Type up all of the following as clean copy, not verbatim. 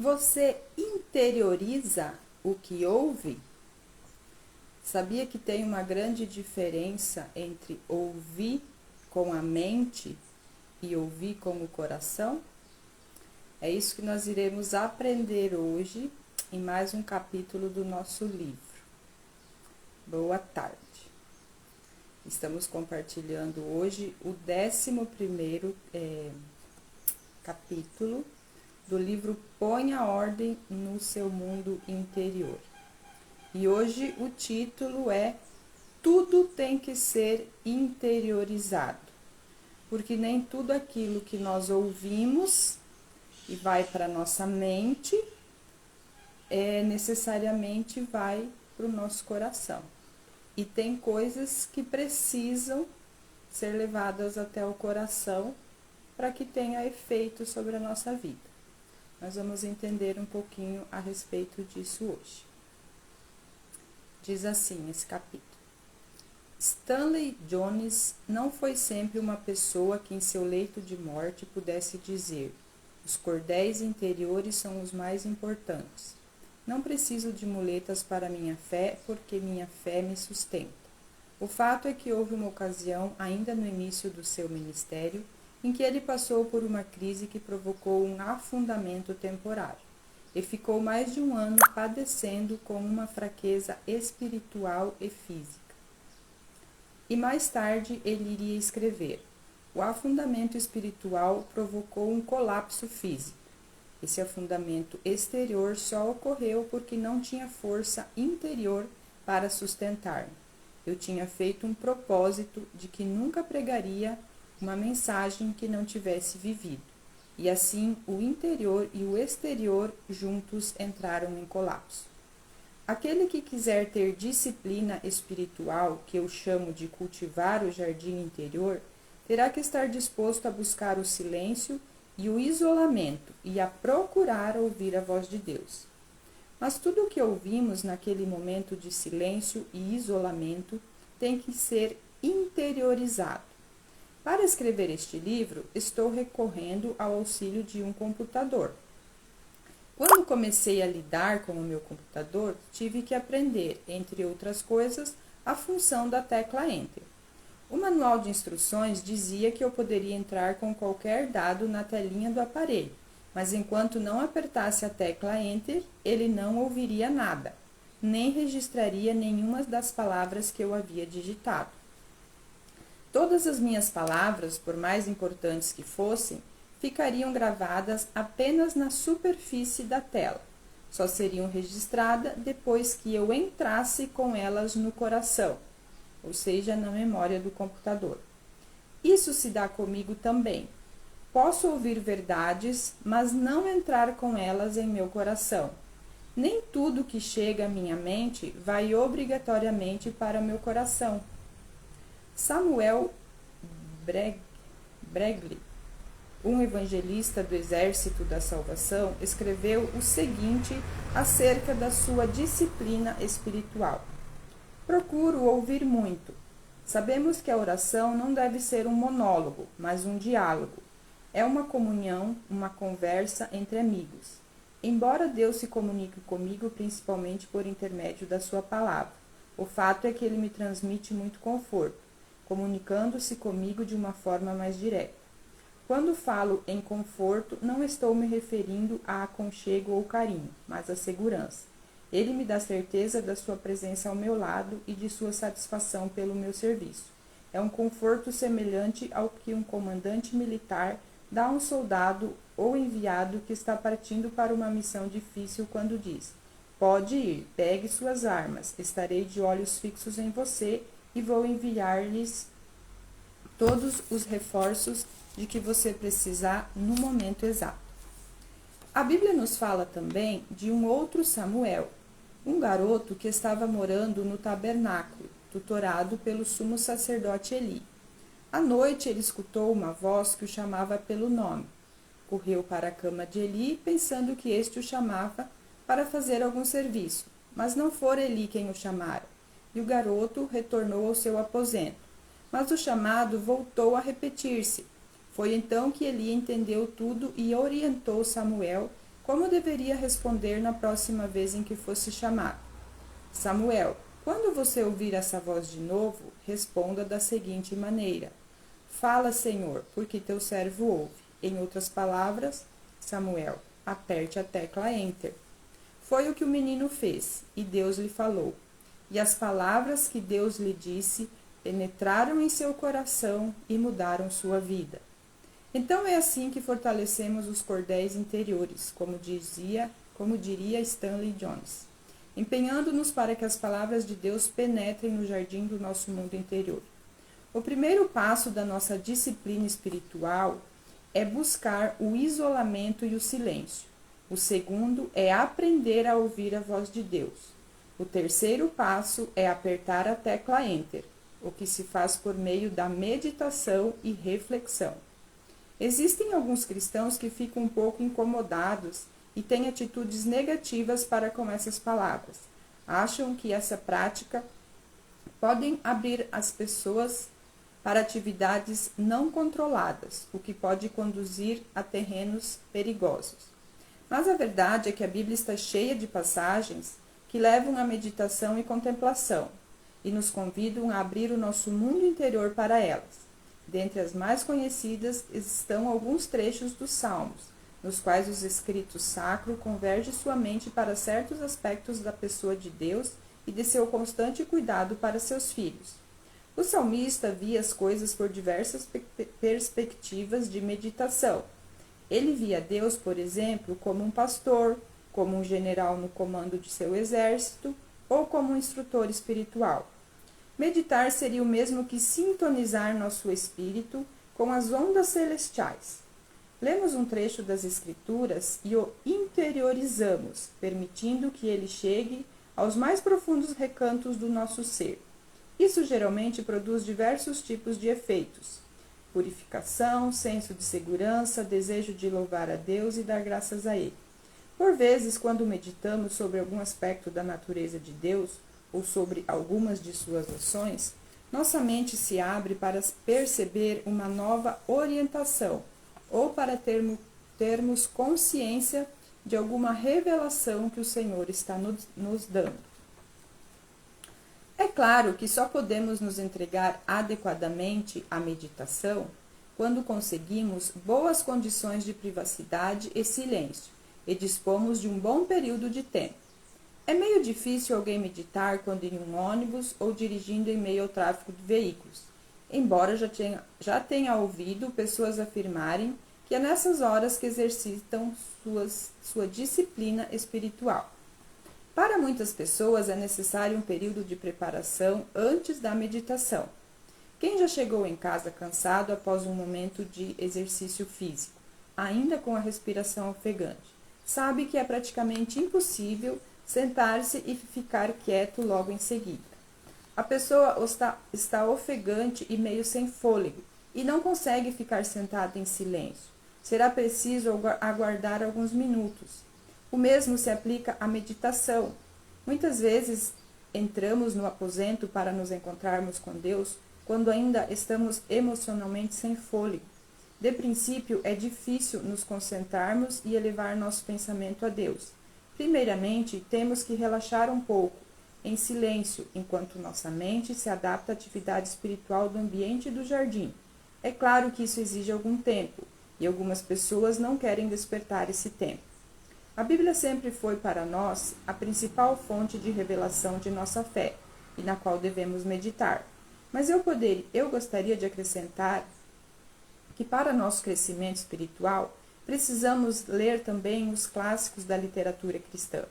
Você interioriza o que ouve? Sabia que tem uma grande diferença entre ouvir com a mente e ouvir com o coração? É isso que nós iremos aprender hoje em mais um capítulo do nosso livro. Boa tarde. Estamos compartilhando hoje o 11º capítulo do livro Põe a Ordem no Seu Mundo Interior. E hoje o título é Tudo tem que ser interiorizado, porque nem tudo aquilo que nós ouvimos e vai para nossa mente necessariamente vai para o nosso coração. E tem coisas que precisam ser levadas até o coração para que tenha efeito sobre a nossa vida. Nós vamos entender um pouquinho a respeito disso hoje. Diz assim esse capítulo. Stanley Jones não foi sempre uma pessoa que em seu leito de morte pudesse dizer: os cordéis interiores são os mais importantes. Não preciso de muletas para minha fé, porque minha fé me sustenta. O fato é que houve uma ocasião, ainda no início do seu ministério, em que ele passou por uma crise que provocou um afundamento temporário e ficou mais de um ano padecendo com uma fraqueza espiritual e física. E mais tarde ele iria escrever: o afundamento espiritual provocou um colapso físico. Esse afundamento exterior só ocorreu porque não tinha força interior para sustentar-me. Eu tinha feito um propósito de que nunca pregaria uma mensagem que não tivesse vivido. E assim o interior e o exterior juntos entraram em colapso. Aquele que quiser ter disciplina espiritual, que eu chamo de cultivar o jardim interior, terá que estar disposto a buscar o silêncio e o isolamento e a procurar ouvir a voz de Deus. Mas tudo o que ouvimos naquele momento de silêncio e isolamento tem que ser interiorizado. Para escrever este livro, estou recorrendo ao auxílio de um computador. Quando comecei a lidar com o meu computador, tive que aprender, entre outras coisas, a função da tecla Enter. O manual de instruções dizia que eu poderia entrar com qualquer dado na telinha do aparelho, mas enquanto não apertasse a tecla Enter, ele não ouviria nada, nem registraria nenhuma das palavras que eu havia digitado. Todas as minhas palavras, por mais importantes que fossem, ficariam gravadas apenas na superfície da tela. Só seriam registradas depois que eu entrasse com elas no coração, ou seja, na memória do computador. Isso se dá comigo também. Posso ouvir verdades, mas não entrar com elas em meu coração. Nem tudo que chega à minha mente vai obrigatoriamente para meu coração. Samuel Bregley, um evangelista do Exército da Salvação, escreveu o seguinte acerca da sua disciplina espiritual. Procuro ouvir muito. Sabemos que a oração não deve ser um monólogo, mas um diálogo. É uma comunhão, uma conversa entre amigos. Embora Deus se comunique comigo principalmente por intermédio da sua palavra, o fato é que ele me transmite muito conforto, comunicando-se comigo de uma forma mais direta. Quando falo em conforto, não estou me referindo a aconchego ou carinho, mas a segurança. Ele me dá certeza da sua presença ao meu lado e de sua satisfação pelo meu serviço. É um conforto semelhante ao que um comandante militar dá a um soldado ou enviado que está partindo para uma missão difícil quando diz: pode ir, pegue suas armas, estarei de olhos fixos em você e vou enviar-lhes todos os reforços de que você precisar no momento exato. A Bíblia nos fala também de um outro Samuel, um garoto que estava morando no tabernáculo, tutorado pelo sumo sacerdote Eli. À noite ele escutou uma voz que o chamava pelo nome. Correu para a cama de Eli, pensando que este o chamava para fazer algum serviço, mas não fora Eli quem o chamara, e o garoto retornou ao seu aposento. Mas o chamado voltou a repetir-se. Foi então que Eli entendeu tudo e orientou Samuel como deveria responder na próxima vez em que fosse chamado. Samuel, quando você ouvir essa voz de novo, responda da seguinte maneira: Fala, Senhor, porque teu servo ouve. Em outras palavras, Samuel, aperte a tecla Enter. Foi o que o menino fez, e Deus lhe falou. E as palavras que Deus lhe disse penetraram em seu coração e mudaram sua vida. Então é assim que fortalecemos os cordéis interiores, como diria Stanley Jones, empenhando-nos para que as palavras de Deus penetrem no jardim do nosso mundo interior. O primeiro passo da nossa disciplina espiritual é buscar o isolamento e o silêncio. O segundo é aprender a ouvir a voz de Deus. O terceiro passo é apertar a tecla Enter, o que se faz por meio da meditação e reflexão. Existem alguns cristãos que ficam um pouco incomodados e têm atitudes negativas para com essas palavras. Acham que essa prática podem abrir as pessoas para atividades não controladas, o que pode conduzir a terrenos perigosos. Mas a verdade é que a Bíblia está cheia de passagens que levam à meditação e contemplação e nos convidam a abrir o nosso mundo interior para elas. Dentre as mais conhecidas estão alguns trechos dos Salmos, nos quais os escritos sacros convergem sua mente para certos aspectos da pessoa de Deus e de seu constante cuidado para seus filhos. O salmista via as coisas por diversas perspectivas de meditação. Ele via Deus, por exemplo, como um pastor, como um general no comando de seu exército ou como um instrutor espiritual. Meditar seria o mesmo que sintonizar nosso espírito com as ondas celestiais. Lemos um trecho das Escrituras e o interiorizamos, permitindo que ele chegue aos mais profundos recantos do nosso ser. Isso geralmente produz diversos tipos de efeitos: purificação, senso de segurança, desejo de louvar a Deus e dar graças a Ele. Por vezes, quando meditamos sobre algum aspecto da natureza de Deus, ou sobre algumas de suas ações, nossa mente se abre para perceber uma nova orientação ou para termos consciência de alguma revelação que o Senhor está nos dando. É claro que só podemos nos entregar adequadamente à meditação quando conseguimos boas condições de privacidade e silêncio e dispomos de um bom período de tempo. É meio difícil alguém meditar quando em um ônibus ou dirigindo em meio ao tráfego de veículos, embora já tenha ouvido pessoas afirmarem que é nessas horas que exercitam sua disciplina espiritual. Para muitas pessoas é necessário um período de preparação antes da meditação. Quem já chegou em casa cansado após um momento de exercício físico, ainda com a respiração ofegante, sabe que é praticamente impossível sentar-se e ficar quieto logo em seguida. A pessoa está ofegante e meio sem fôlego e não consegue ficar sentada em silêncio. Será preciso aguardar alguns minutos. O mesmo se aplica à meditação. Muitas vezes entramos no aposento para nos encontrarmos com Deus quando ainda estamos emocionalmente sem fôlego. De princípio, é difícil nos concentrarmos e elevar nosso pensamento a Deus. Primeiramente, temos que relaxar um pouco, em silêncio, enquanto nossa mente se adapta à atividade espiritual do ambiente do jardim. É claro que isso exige algum tempo, e algumas pessoas não querem despertar esse tempo. A Bíblia sempre foi para nós a principal fonte de revelação de nossa fé, e na qual devemos meditar. Mas eu gostaria de acrescentar que para nosso crescimento espiritual, precisamos ler também os clássicos da literatura cristã.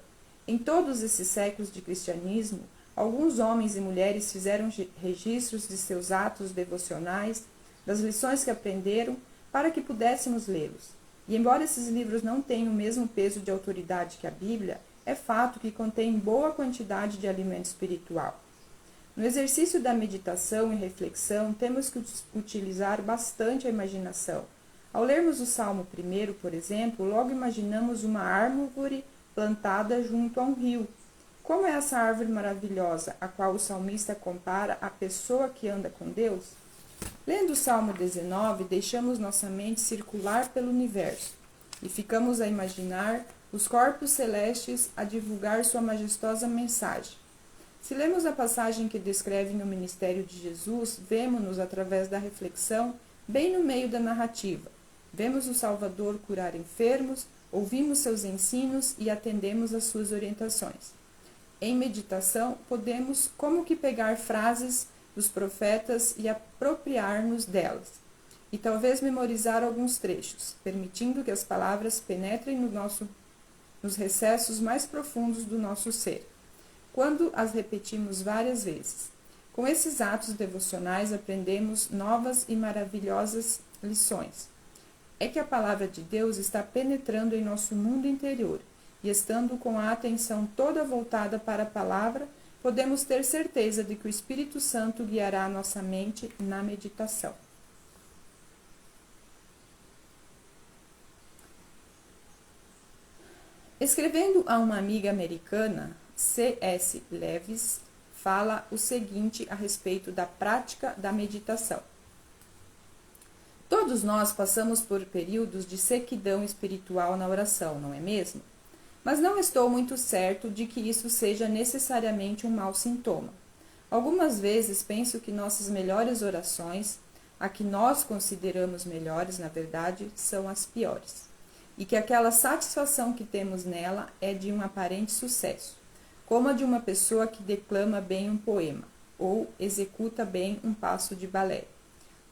Em todos esses séculos de cristianismo, alguns homens e mulheres fizeram registros de seus atos devocionais, das lições que aprenderam, para que pudéssemos lê-los. E embora esses livros não tenham o mesmo peso de autoridade que a Bíblia, é fato que contém boa quantidade de alimento espiritual. No exercício da meditação e reflexão, temos que utilizar bastante a imaginação. Ao lermos o Salmo 1, por exemplo, logo imaginamos uma árvore plantada junto a um rio. Como é essa árvore maravilhosa, a qual o salmista compara a pessoa que anda com Deus? Lendo o Salmo 19, deixamos nossa mente circular pelo universo e ficamos a imaginar os corpos celestes a divulgar sua majestosa mensagem. Se lemos a passagem que descreve o ministério de Jesus, vemo-nos, através da reflexão, bem no meio da narrativa. Vemos o Salvador curar enfermos, ouvimos seus ensinos e atendemos às suas orientações. Em meditação, podemos como que pegar frases dos profetas e apropriar-nos delas, e talvez memorizar alguns trechos, permitindo que as palavras penetrem nos recessos mais profundos do nosso ser, quando as repetimos várias vezes. Com esses atos devocionais aprendemos novas e maravilhosas lições. É que a palavra de Deus está penetrando em nosso mundo interior, e estando com a atenção toda voltada para a palavra, podemos ter certeza de que o Espírito Santo guiará a nossa mente na meditação. Escrevendo a uma amiga americana, C.S. Lewis fala o seguinte a respeito da prática da meditação. Todos nós passamos por períodos de sequidão espiritual na oração, não é mesmo? Mas não estou muito certo de que isso seja necessariamente um mau sintoma. Algumas vezes penso que nossas melhores orações, a que nós consideramos melhores, na verdade, são as piores. E que aquela satisfação que temos nela é de um aparente sucesso, como a de uma pessoa que declama bem um poema, ou executa bem um passo de balé.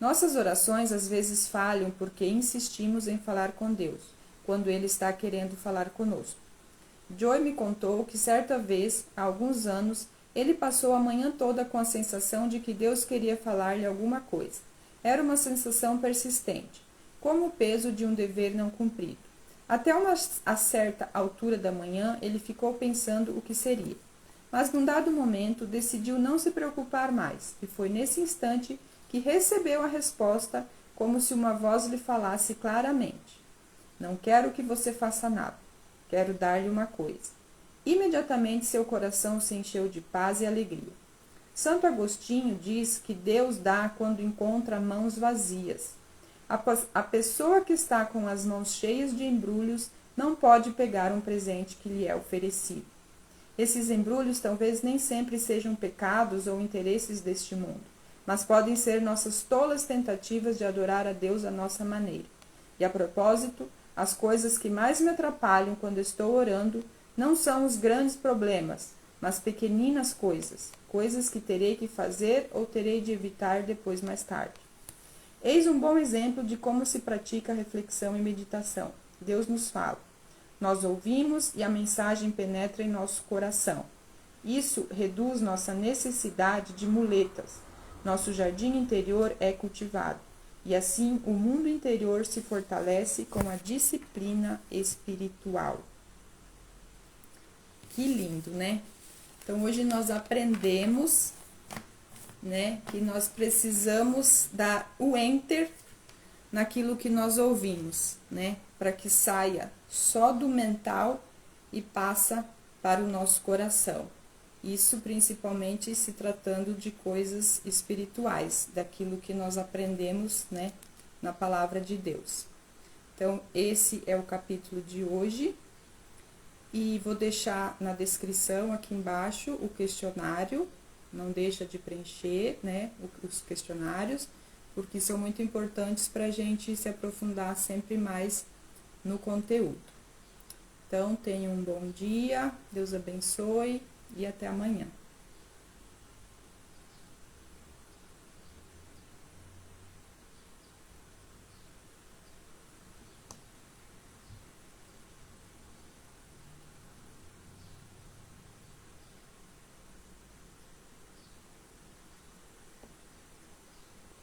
Nossas orações às vezes falham porque insistimos em falar com Deus, quando Ele está querendo falar conosco. Joy me contou que certa vez, há alguns anos, ele passou a manhã toda com a sensação de que Deus queria falar-lhe alguma coisa. Era uma sensação persistente, como o peso de um dever não cumprido. Até a certa altura da manhã, ele ficou pensando o que seria. Mas, num dado momento, decidiu não se preocupar mais, e foi nesse instante que recebeu a resposta, como se uma voz lhe falasse claramente: "Não quero que você faça nada. Quero dar-lhe uma coisa." Imediatamente seu coração se encheu de paz e alegria. Santo Agostinho diz que Deus dá quando encontra mãos vazias. A pessoa que está com as mãos cheias de embrulhos não pode pegar um presente que lhe é oferecido. Esses embrulhos talvez nem sempre sejam pecados ou interesses deste mundo, mas podem ser nossas tolas tentativas de adorar a Deus à nossa maneira. E a propósito, as coisas que mais me atrapalham quando estou orando não são os grandes problemas, mas pequeninas coisas, coisas que terei que fazer ou terei de evitar depois mais tarde. Eis um bom exemplo de como se pratica reflexão e meditação. Deus nos fala. Nós ouvimos e a mensagem penetra em nosso coração. Isso reduz nossa necessidade de muletas. Nosso jardim interior é cultivado. E assim o mundo interior se fortalece com a disciplina espiritual. Que lindo, né? Então hoje nós aprendemos, né, que nós precisamos dar o enter naquilo que nós ouvimos, né, para que saia só do mental e passa para o nosso coração. Isso principalmente se tratando de coisas espirituais, daquilo que nós aprendemos, né, na palavra de Deus. Então, esse é o capítulo de hoje. E vou deixar na descrição aqui embaixo o questionário. Não deixa de preencher, né, os questionários, porque são muito importantes para a gente se aprofundar sempre mais no conteúdo. Então, tenham um bom dia, Deus abençoe e até amanhã.